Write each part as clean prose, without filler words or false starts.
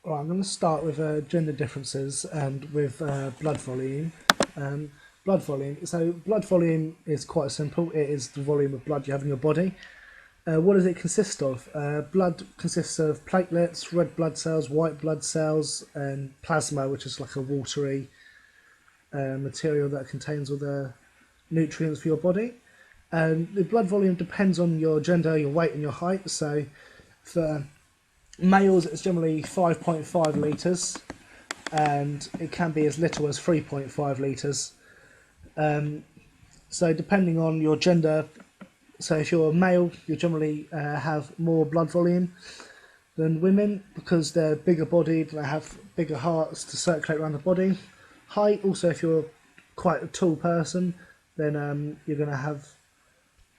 Right, I'm going to start with gender differences and with blood volume. Um, blood volume. So blood volume is quite simple. It is the volume of blood you have in your body. What does it consist of? Blood consists of platelets, red blood cells, white blood cells, and plasma, which is like a watery material that contains all the nutrients for your body. And the blood volume depends on your gender, your weight, and your height. So for males, it's generally 5.5 litres, and it can be as little as 3.5 litres. So depending on your gender, so if you're a male, you generally have more blood volume than women because they're bigger bodied, they have bigger hearts to circulate around the body. Height, also, if you're quite a tall person, then you're going to have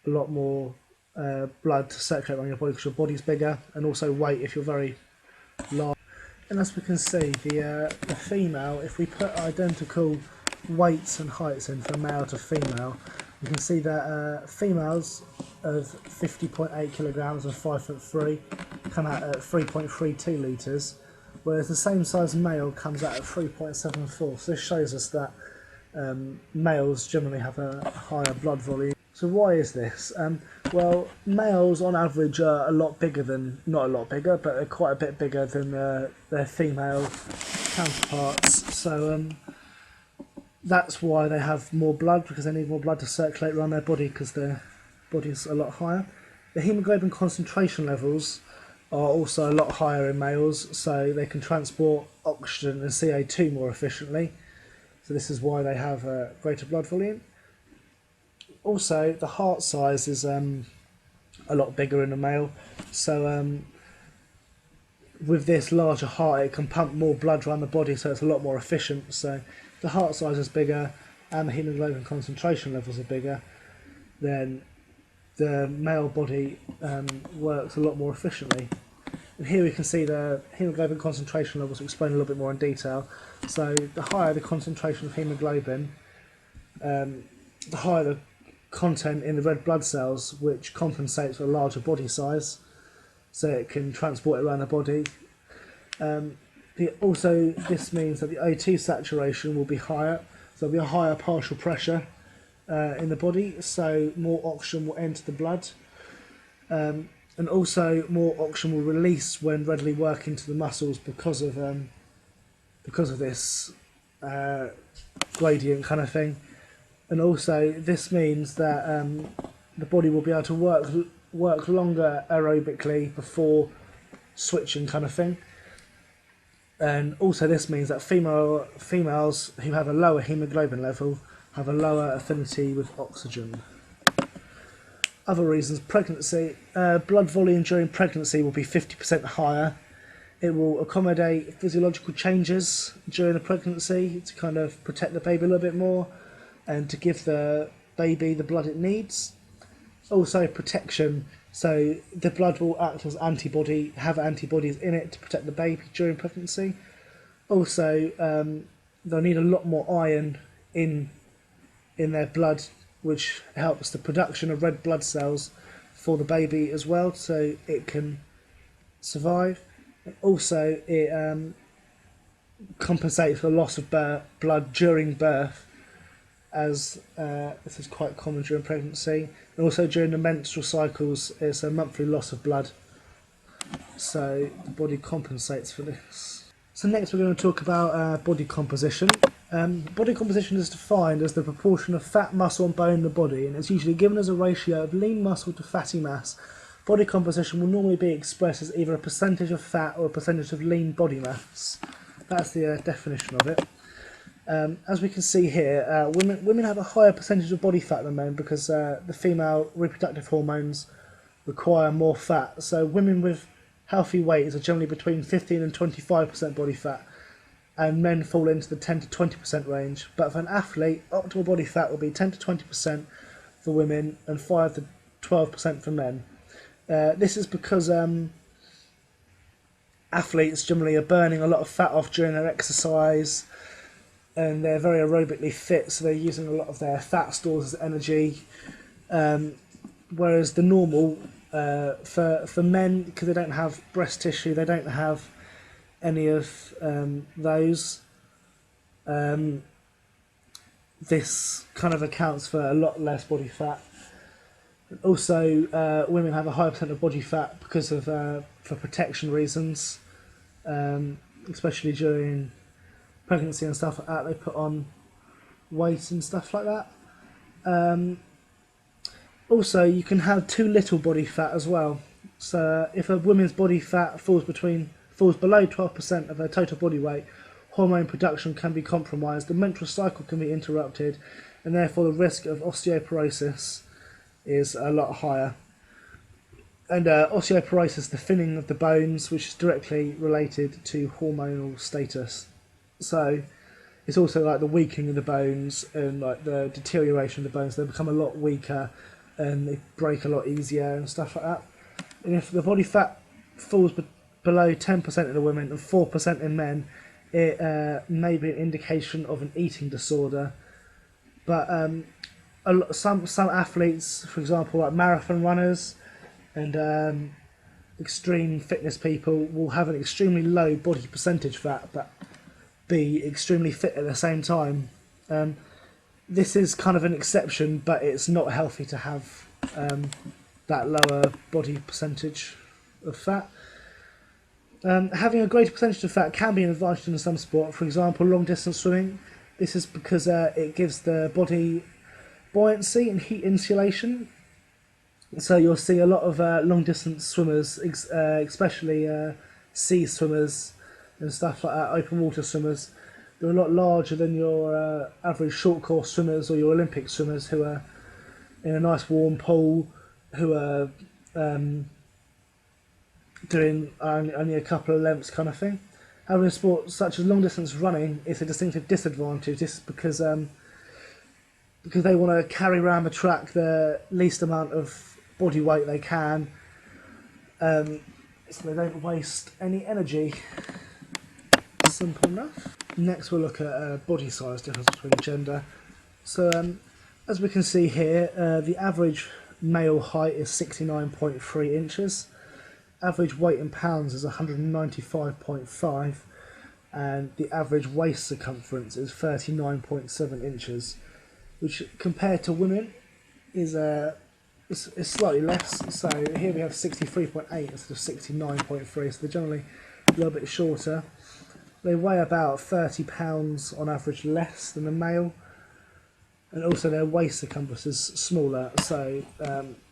a lot more blood to circulate around your body because your body's bigger, and also weight if you're very large. And as we can see, the female, if we put identical weights and heights in from male to female, you can see that females of 50.8 kilograms and 5'3" come out at 3.32 litres, whereas the same size male comes out at 3.74. So this shows us that males generally have a higher blood volume. So why is this? Well, males on average are a lot bigger than, not a lot bigger, but they're quite a bit bigger than their female counterparts. So that's why they have more blood, because they need more blood to circulate around their body because their body's a lot higher. The hemoglobin concentration levels are also a lot higher in males, so they can transport oxygen and CO2 more efficiently. So this is why they have a greater blood volume. Also, the heart size is a lot bigger in a male, so with this larger heart it can pump more blood around the body, so it's a lot more efficient. So the heart size is bigger and the hemoglobin concentration levels are bigger, then the male body works a lot more efficiently. And here we can see the hemoglobin concentration levels explained a little bit more in detail. So the higher the concentration of hemoglobin, the higher the content in the red blood cells, which compensates for a larger body size, so it can transport it around the body. Also, this means that the O2 saturation will be higher, so there'll be a higher partial pressure in the body, so more oxygen will enter the blood, and also more oxygen will release when readily working to the muscles because of this gradient kind of thing. And also this means that the body will be able to work longer aerobically before switching kind of thing. And also this means that females who have a lower hemoglobin level have a lower affinity with oxygen. Other reasons: pregnancy. Blood volume during pregnancy will be 50% higher. It will accommodate physiological changes during the pregnancy to kind of protect the baby a little bit more and to give the baby the blood it needs. Also protection, so the blood will act as have antibodies in it to protect the baby during pregnancy. Also, they'll need a lot more iron in their blood, which helps the production of red blood cells for the baby as well, so it can survive. Also, it compensates for the loss of blood during birth, as this is quite common during pregnancy. And also during the menstrual cycles, it's a monthly loss of blood, so the body compensates for this. So next we're going to talk about body composition. Body composition is defined as the proportion of fat, muscle and bone in the body, and it's usually given as a ratio of lean muscle to fatty mass. Body composition will normally be expressed as either a percentage of fat or a percentage of lean body mass. That's the definition of it. As we can see here, women have a higher percentage of body fat than men because the female reproductive hormones require more fat. So women with healthy weights are generally between 15 and 25% body fat, and men fall into the 10 to 20% range. But for an athlete, optimal body fat will be 10 to 20% for women and 5 to 12% for men. This is because athletes generally are burning a lot of fat off during their exercise, and they're very aerobically fit, so they're using a lot of their fat stores as energy. Whereas the normal for men, because they don't have breast tissue, they don't have any of those. This kind of accounts for a lot less body fat. Also, women have a higher percent of body fat because of for protection reasons, especially during pregnancy and stuff like that. They put on weight and stuff like that. Also, you can have too little body fat as well. So, if a woman's body fat falls below 12% of her total body weight, hormone production can be compromised, the menstrual cycle can be interrupted, and therefore the risk of osteoporosis is a lot higher. And osteoporosis, the thinning of the bones, which is directly related to hormonal status. So it's also like the weakening of the bones and like the deterioration of the bones. They become a lot weaker and they break a lot easier and stuff like that. And if the body fat falls below 10% in the women and 4% in men, it may be an indication of an eating disorder. But some athletes, for example, like marathon runners and extreme fitness people, will have an extremely low body percentage fat but be extremely fit at the same time. This is kind of an exception, but it's not healthy to have that lower body percentage of fat. Having a greater percentage of fat can be an advantage in some sport, for example long distance swimming. This is because it gives the body buoyancy and heat insulation. So you'll see a lot of long distance swimmers, especially sea swimmers and stuff like that, open water swimmers. They're a lot larger than your average short course swimmers or your Olympic swimmers who are in a nice warm pool, who are doing only a couple of lengths kind of thing. However, in sports such as long distance running, it's a distinctive disadvantage. This is because they want to carry around the track the least amount of body weight they can, so they don't waste any energy. Simple enough. Next we'll look at body size difference between gender. So as we can see here, the average male height is 69.3 inches. Average weight in pounds is 195.5, and the average waist circumference is 39.7 inches, which compared to women is slightly less. So here we have 63.8 instead of 69.3, so they're generally a little bit shorter. They weigh about 30 pounds on average less than the male, and also their waist circumference is smaller, so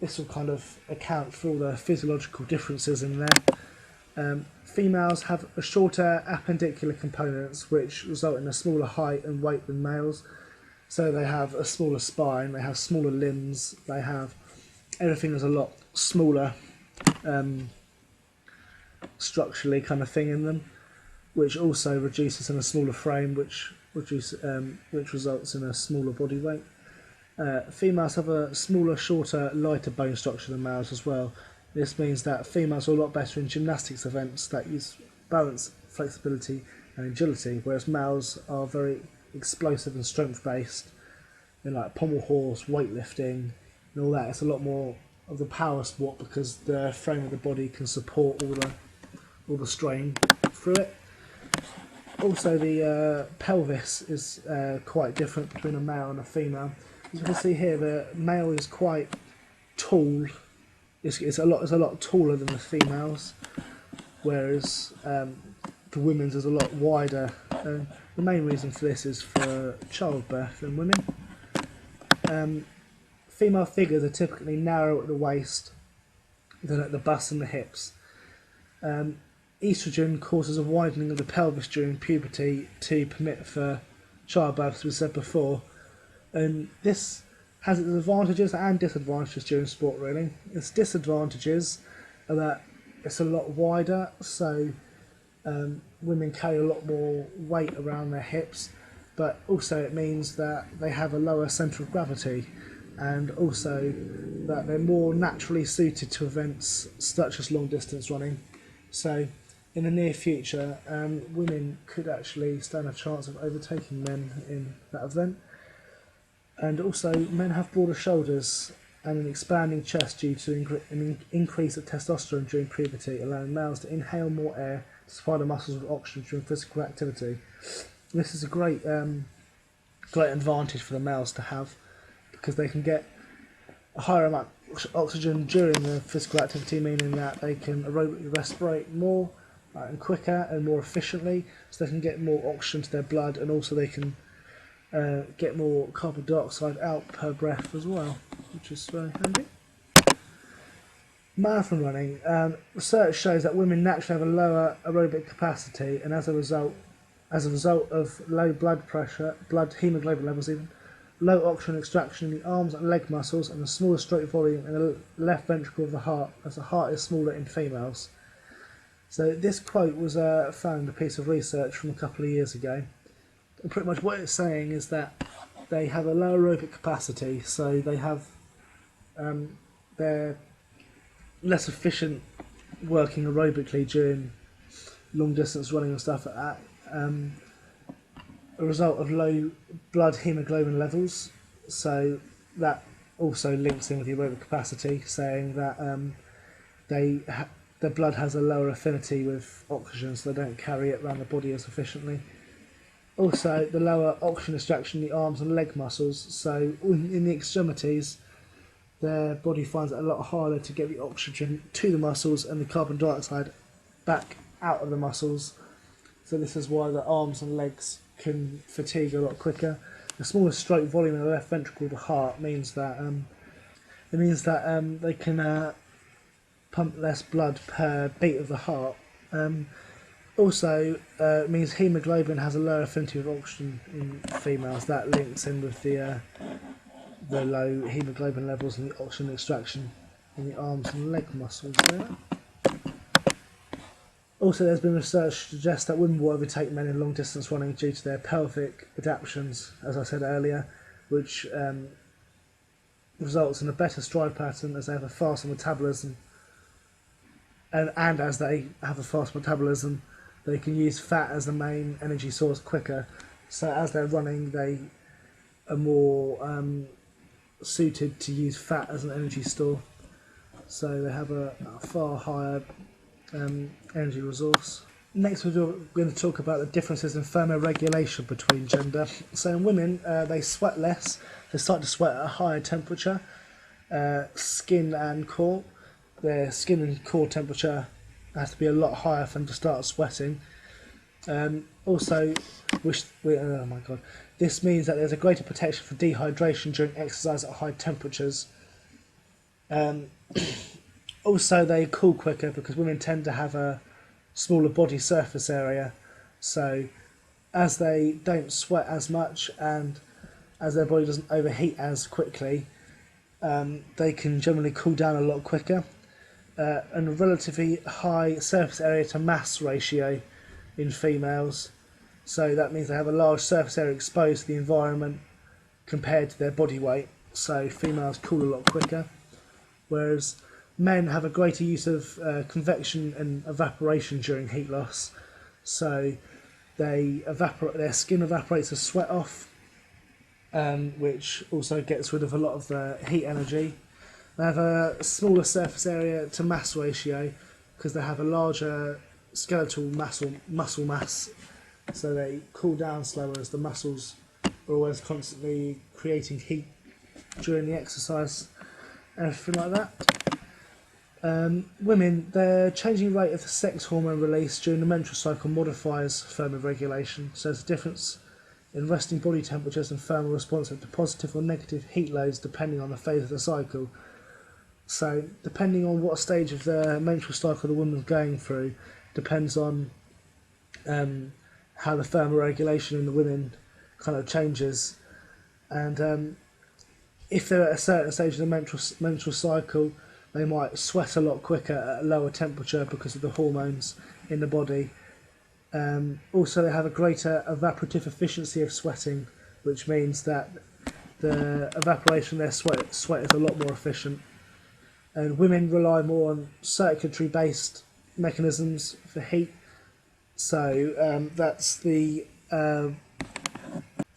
this will kind of account for all the physiological differences in there. Females have a shorter appendicular components, which result in a smaller height and weight than males. So they have a smaller spine, they have smaller limbs, they have everything is a lot smaller structurally kind of thing in them, which also reduces in a smaller frame, which results in a smaller body weight. Females have a smaller, shorter, lighter bone structure than males as well. This means that females are a lot better in gymnastics events that use balance, flexibility and agility, whereas males are very explosive and strength based in like pommel horse, weightlifting and all that. It's a lot more of the power sport because the frame of the body can support all the strain through it. Also, the pelvis is quite different between a male and a female. As you can see here, the male is quite tall. It's a lot taller than the females, whereas the women's is a lot wider. The main reason for this is for childbirth in women. Female figures are typically narrower at the waist than at the bust and the hips. Estrogen causes a widening of the pelvis during puberty to permit for childbirth, as we said before, and this has its advantages and disadvantages during sport really. Its disadvantages are that it's a lot wider, so women carry a lot more weight around their hips, but also it means that they have a lower centre of gravity, and also that they're more naturally suited to events such as long distance running. So in the near future, women could actually stand a chance of overtaking men in that event. And also, men have broader shoulders and an expanding chest due to an increase of testosterone during puberty, allowing males to inhale more air to supply the muscles with oxygen during physical activity. This is a great advantage for the males to have, because they can get a higher amount of oxygen during the physical activity, meaning that they can aerobically respirate more and quicker and more efficiently, so they can get more oxygen to their blood, and also they can get more carbon dioxide out per breath as well, which is very handy. Marathon running. Research shows that women naturally have a lower aerobic capacity, and as a result of low blood pressure, hemoglobin levels even, low oxygen extraction in the arms and leg muscles, and a smaller stroke volume in the left ventricle of the heart, as the heart is smaller in females. So this quote was found in a piece of research from a couple of years ago. And pretty much what it's saying is that they have a low aerobic capacity, so they have they're less efficient working aerobically during long distance running and stuff like that. A result of low blood hemoglobin levels, so that also links in with the aerobic capacity, saying that their blood has a lower affinity with oxygen, so they don't carry it around the body as efficiently. Also, the lower oxygen extraction in the arms and leg muscles, so in the extremities, their body finds it a lot harder to get the oxygen to the muscles and the carbon dioxide back out of the muscles. So this is why the arms and legs can fatigue a lot quicker. The smaller stroke volume in the left ventricle of the heart means that they can pump less blood per beat of the heart. Also, means hemoglobin has a lower affinity with oxygen in females. That links in with the low hemoglobin levels and the oxygen extraction in the arms and leg muscles there. Also, there's been research to suggest that women will overtake men in long distance running due to their pelvic adaptations, as I said earlier, which results in a better stride pattern as they have a faster metabolism. And as they have a fast metabolism, they can use fat as the main energy source quicker. So as they're running, they are more suited to use fat as an energy store. So they have a far higher energy resource. Next, we're going to talk about the differences in thermoregulation between gender. So in women, they sweat less. They start to sweat at a higher temperature. Skin and core. Their skin and core temperature has to be a lot higher for them to start sweating. Also, this means that there's a greater protection for dehydration during exercise at high temperatures. Also, they cool quicker because women tend to have a smaller body surface area. So, as they don't sweat as much and as their body doesn't overheat as quickly, they can generally cool down a lot quicker. And a relatively high surface area to mass ratio in females. So that means they have a large surface area exposed to the environment compared to their body weight. So females cool a lot quicker. Whereas men have a greater use of convection and evaporation during heat loss. So their skin evaporates the sweat off, which also gets rid of a lot of the heat energy. They have a smaller surface area to mass ratio because they have a larger skeletal muscle mass, so they cool down slower as the muscles are always constantly creating heat during the exercise and everything like that. Women, their changing rate of the sex hormone release during the menstrual cycle modifies thermoregulation, so there's a difference in resting body temperatures and thermal response to positive or negative heat loads depending on the phase of the cycle. So, depending on what stage of the menstrual cycle the woman's going through, depends on how the thermoregulation in the women kind of changes. And if they're at a certain stage of the menstrual cycle, they might sweat a lot quicker at a lower temperature because of the hormones in the body. Also, they have a greater evaporative efficiency of sweating, which means that the evaporation of their sweat is a lot more efficient. And women rely more on circulatory-based mechanisms for heat. So that's the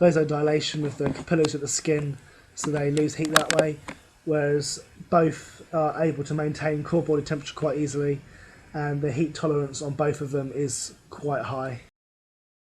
vasodilation of the capillaries of the skin, so they lose heat that way. Whereas both are able to maintain core body temperature quite easily, and the heat tolerance on both of them is quite high.